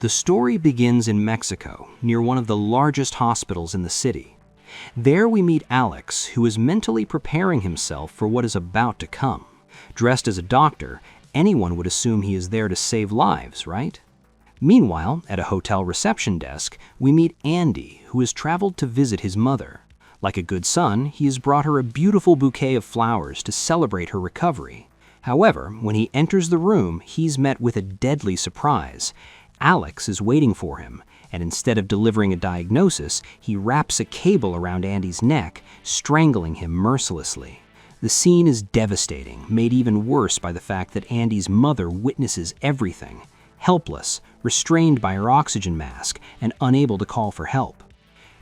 The story begins in Mexico, near one of the largest hospitals in the city. There we meet Alex, who is mentally preparing himself for what is about to come. Dressed as a doctor, anyone would assume he is there to save lives, right? Meanwhile, at a hotel reception desk, we meet Andy, who has traveled to visit his mother. Like a good son, he has brought her a beautiful bouquet of flowers to celebrate her recovery. However, when he enters the room, he's met with a deadly surprise. Alex is waiting for him, and instead of delivering a diagnosis, he wraps a cable around Andy's neck, strangling him mercilessly. The scene is devastating, made even worse by the fact that Andy's mother witnesses everything, helpless, restrained by her oxygen mask, and unable to call for help.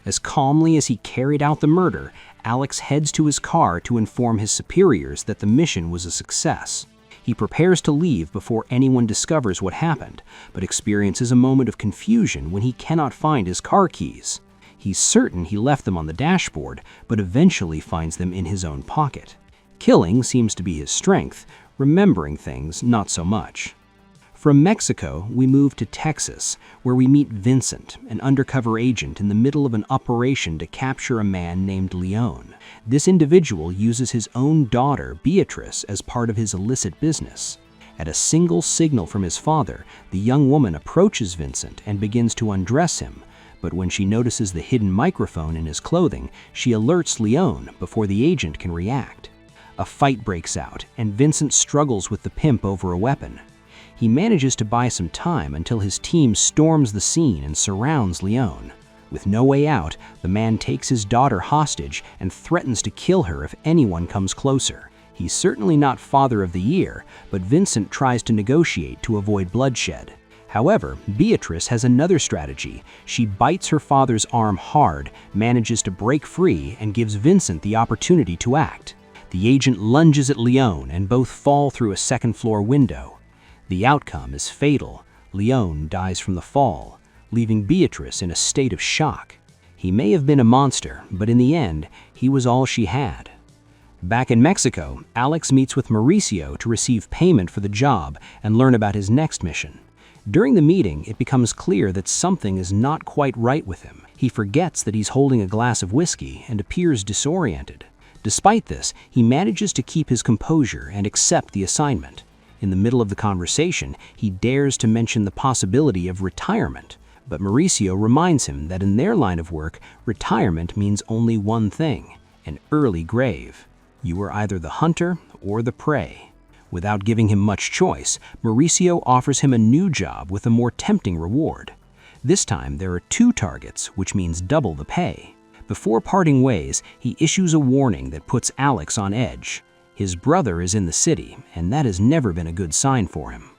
As calmly as he carried out the murder, Alex heads to his car to inform his superiors that the mission was a success. He prepares to leave before anyone discovers what happened, but experiences a moment of confusion when he cannot find his car keys. He's certain he left them on the dashboard, but eventually finds them in his own pocket. Killing seems to be his strength, remembering things not so much. From Mexico, we move to Texas, where we meet Vincent, an undercover agent in the middle of an operation to capture a man named Leon. This individual uses his own daughter, Beatrice, as part of his illicit business. At a single signal from his father, the young woman approaches Vincent and begins to undress him, but when she notices the hidden microphone in his clothing, she alerts Leon before the agent can react. A fight breaks out, and Vincent struggles with the pimp over a weapon. He manages to buy some time until his team storms the scene and surrounds Leon. With no way out, the man takes his daughter hostage and threatens to kill her if anyone comes closer. He's certainly not Father of the Year, but Vincent tries to negotiate to avoid bloodshed. However, Beatrice has another strategy. She bites her father's arm hard, manages to break free, and gives Vincent the opportunity to act. The agent lunges at Leon and both fall through a second-floor window. The outcome is fatal. Leon dies from the fall, leaving Beatrice in a state of shock. He may have been a monster, but in the end, he was all she had. Back in Mexico, Alex meets with Mauricio to receive payment for the job and learn about his next mission. During the meeting, it becomes clear that something is not quite right with him. He forgets that he's holding a glass of whiskey and appears disoriented. Despite this, he manages to keep his composure and accept the assignment. In the middle of the conversation, he dares to mention the possibility of retirement, but Mauricio reminds him that in their line of work, retirement means only one thing: an early grave. You are either the hunter or the prey. Without giving him much choice, Mauricio offers him a new job with a more tempting reward. This time, there are 2 targets, which means double the pay. Before parting ways, he issues a warning that puts Alex on edge. His brother is in the city, and that has never been a good sign for him.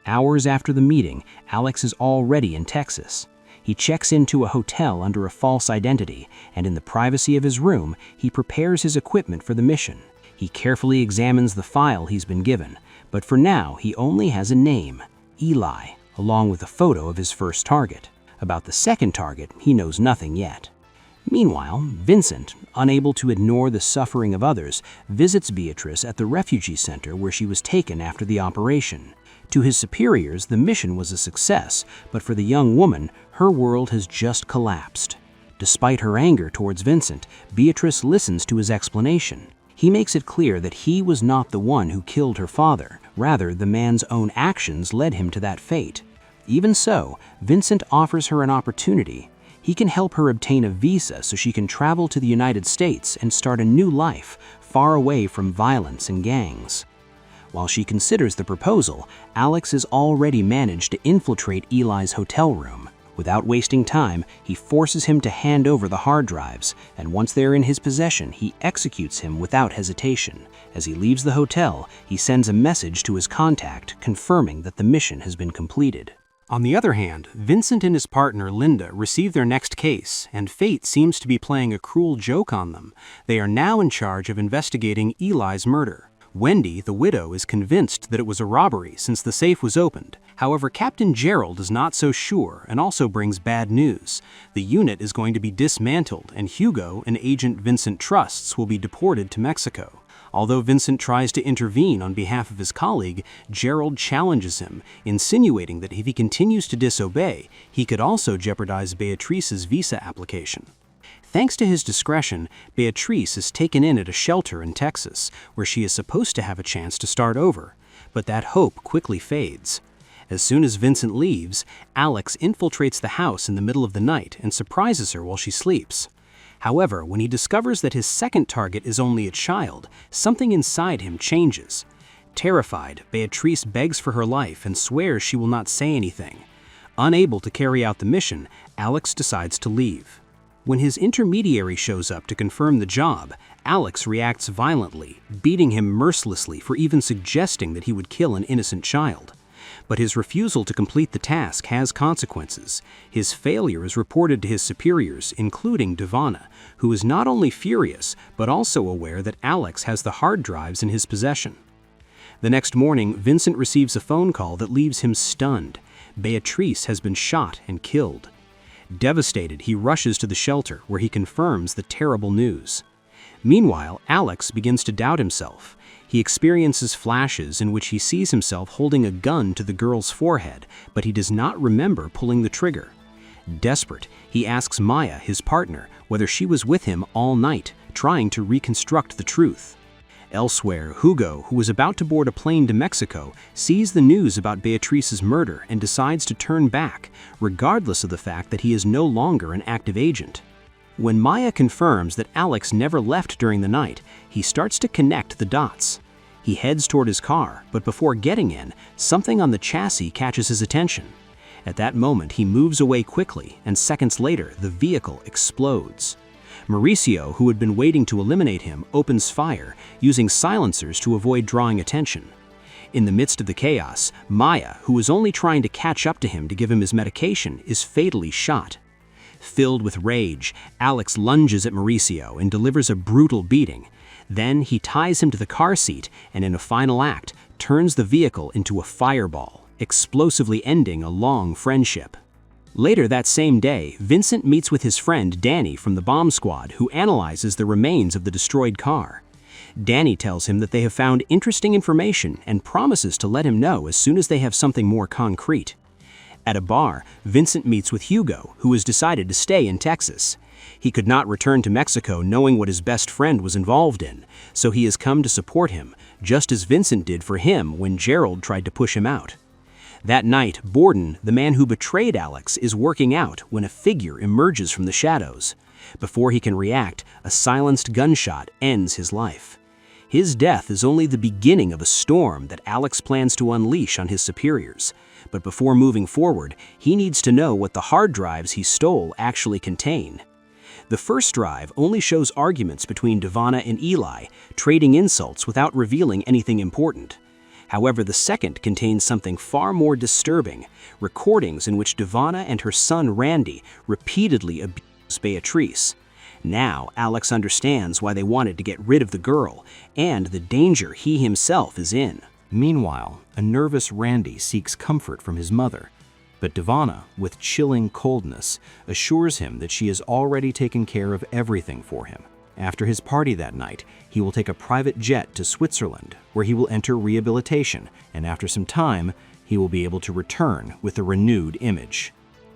Hours after the meeting, Alex is already in Texas. He checks into a hotel under a false identity, and in the privacy of his room, he prepares his equipment for the mission. He carefully examines the file he's been given, but for now, he only has a name: Eli, along with a photo of his first target. About the second target, he knows nothing yet. Meanwhile, Vincent, unable to ignore the suffering of others, visits Beatrice at the refugee center where she was taken after the operation. To his superiors, the mission was a success, but for the young woman, her world has just collapsed. Despite her anger towards Vincent, Beatrice listens to his explanation. He makes it clear that he was not the one who killed her father. Rather, the man's own actions led him to that fate. Even so, Vincent offers her an opportunity. He can help her obtain a visa so she can travel to the United States and start a new life, far away from violence and gangs. While she considers the proposal, Alex has already managed to infiltrate Eli's hotel room. Without wasting time, he forces him to hand over the hard drives, and once they're in his possession, he executes him without hesitation. As he leaves the hotel, he sends a message to his contact confirming that the mission has been completed. On the other hand, Vincent and his partner Linda receive their next case, and fate seems to be playing a cruel joke on them. They are now in charge of investigating Eli's murder. Wendy, the widow, is convinced that it was a robbery since the safe was opened. However, Captain Gerald is not so sure and also brings bad news. The unit is going to be dismantled, and Hugo, an agent Vincent trusts, will be deported to Mexico. Although Vincent tries to intervene on behalf of his colleague, Gerald challenges him, insinuating that if he continues to disobey, he could also jeopardize Beatrice's visa application. Thanks to his discretion, Beatrice is taken in at a shelter in Texas, where she is supposed to have a chance to start over, but that hope quickly fades. As soon as Vincent leaves, Alex infiltrates the house in the middle of the night and surprises her while she sleeps. However, when he discovers that his second target is only a child, something inside him changes. Terrified, Beatrice begs for her life and swears she will not say anything. Unable to carry out the mission, Alex decides to leave. When his intermediary shows up to confirm the job, Alex reacts violently, beating him mercilessly for even suggesting that he would kill an innocent child. But his refusal to complete the task has consequences. His failure is reported to his superiors, including Devana, who is not only furious, but also aware that Alex has the hard drives in his possession. The next morning, Vincent receives a phone call that leaves him stunned. Beatrice has been shot and killed. Devastated, he rushes to the shelter, where he confirms the terrible news. Meanwhile, Alex begins to doubt himself. He experiences flashes in which he sees himself holding a gun to the girl's forehead, but he does not remember pulling the trigger. Desperate, he asks Maya, his partner, whether she was with him all night, trying to reconstruct the truth. Elsewhere, Hugo, who was about to board a plane to Mexico, sees the news about Beatrice's murder and decides to turn back, regardless of the fact that he is no longer an active agent. When Maya confirms that Alex never left during the night, he starts to connect the dots. He heads toward his car, but before getting in, something on the chassis catches his attention. At that moment, he moves away quickly, and seconds later, the vehicle explodes. Mauricio, who had been waiting to eliminate him, opens fire, using silencers to avoid drawing attention. In the midst of the chaos, Maya, who was only trying to catch up to him to give him his medication, is fatally shot. Filled with rage, Alex lunges at Mauricio and delivers a brutal beating. Then he ties him to the car seat and, in a final act, turns the vehicle into a fireball, explosively ending a long friendship. Later that same day, Vincent meets with his friend Danny from the bomb squad, who analyzes the remains of the destroyed car. Danny tells him that they have found interesting information and promises to let him know as soon as they have something more concrete. At a bar, Vincent meets with Hugo, who has decided to stay in Texas. He could not return to Mexico knowing what his best friend was involved in, so he has come to support him, just as Vincent did for him when Gerald tried to push him out. That night, Borden, the man who betrayed Alex, is working out when a figure emerges from the shadows. Before he can react, a silenced gunshot ends his life. His death is only the beginning of a storm that Alex plans to unleash on his superiors. But before moving forward, he needs to know what the hard drives he stole actually contain. The first drive only shows arguments between Devana and Eli, trading insults without revealing anything important. However, the second contains something far more disturbing, recordings in which Devana and her son Randy repeatedly abuse Beatrice. Now, Alex understands why they wanted to get rid of the girl, and the danger he himself is in. Meanwhile, a nervous Randy seeks comfort from his mother, but Devana, with chilling coldness, assures him that she has already taken care of everything for him. After his party that night, he will take a private jet to Switzerland, where he will enter rehabilitation, and after some time, he will be able to return with a renewed image.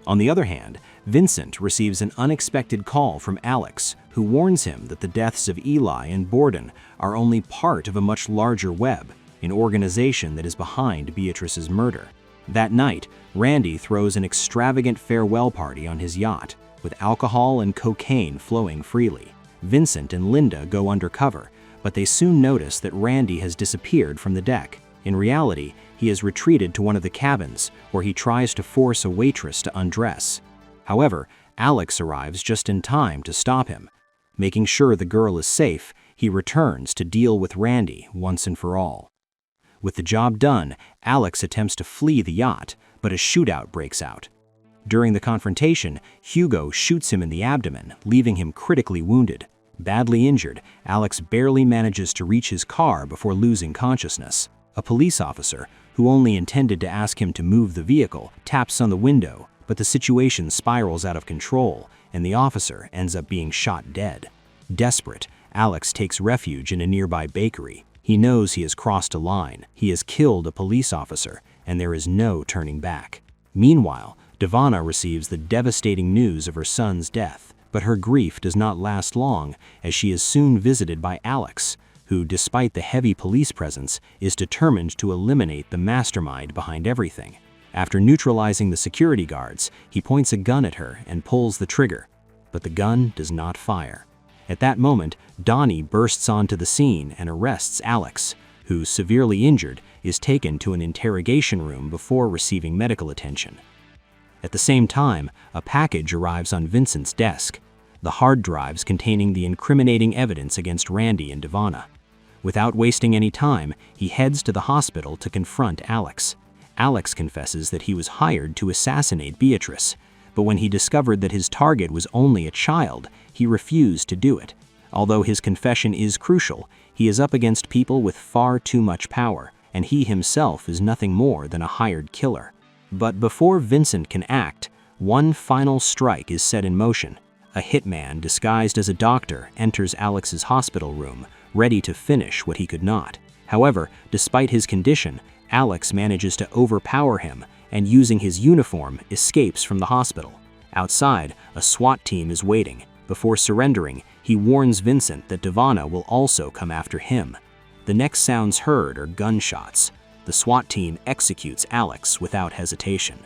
On the other hand, Vincent receives an unexpected call from Alex, who warns him that the deaths of Eli and Borden are only part of a much larger web, an organization that is behind Beatrice's murder. That night, Randy throws an extravagant farewell party on his yacht, with alcohol and cocaine flowing freely. Vincent and Linda go undercover, but they soon notice that Randy has disappeared from the deck. In reality, he has retreated to one of the cabins, where he tries to force a waitress to undress. However, Alex arrives just in time to stop him. Making sure the girl is safe, he returns to deal with Randy once and for all. With the job done, Alex attempts to flee the yacht, but a shootout breaks out. During the confrontation, Hugo shoots him in the abdomen, leaving him critically wounded. Badly injured, Alex barely manages to reach his car before losing consciousness. A police officer, who only intended to ask him to move the vehicle, taps on the window, but the situation spirals out of control, and the officer ends up being shot dead. Desperate, Alex takes refuge in a nearby bakery. He knows he has crossed a line, he has killed a police officer, and there is no turning back. Meanwhile, Devana receives the devastating news of her son's death, but her grief does not last long as she is soon visited by Alex, who, despite the heavy police presence, is determined to eliminate the mastermind behind everything. After neutralizing the security guards, he points a gun at her and pulls the trigger, but the gun does not fire. At that moment, Donnie bursts onto the scene and arrests Alex, who, severely injured, is taken to an interrogation room before receiving medical attention. At the same time, a package arrives on Vincent's desk, the hard drives containing the incriminating evidence against Randy and Devana. Without wasting any time, he heads to the hospital to confront Alex. Alex confesses that he was hired to assassinate Beatrice, but when he discovered that his target was only a child, he refused to do it. Although his confession is crucial, he is up against people with far too much power, and he himself is nothing more than a hired killer. But before Vincent can act, one final strike is set in motion. A hitman disguised as a doctor enters Alex's hospital room, ready to finish what he could not. However, despite his condition, Alex manages to overpower him and, using his uniform, escapes from the hospital. Outside, a SWAT team is waiting. Before surrendering, he warns Vincent that Devana will also come after him. The next sounds heard are gunshots. The SWAT team executes Alex without hesitation.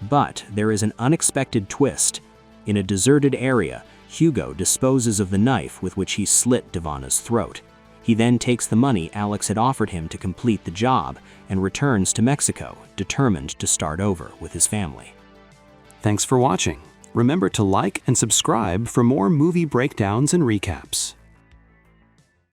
But there is an unexpected twist. In a deserted area, Hugo disposes of the knife with which he slit Devana's throat. He then takes the money Alex had offered him to complete the job and returns to Mexico, determined to start over with his family. Thanks for watching. Remember to like and subscribe for more movie breakdowns and recaps.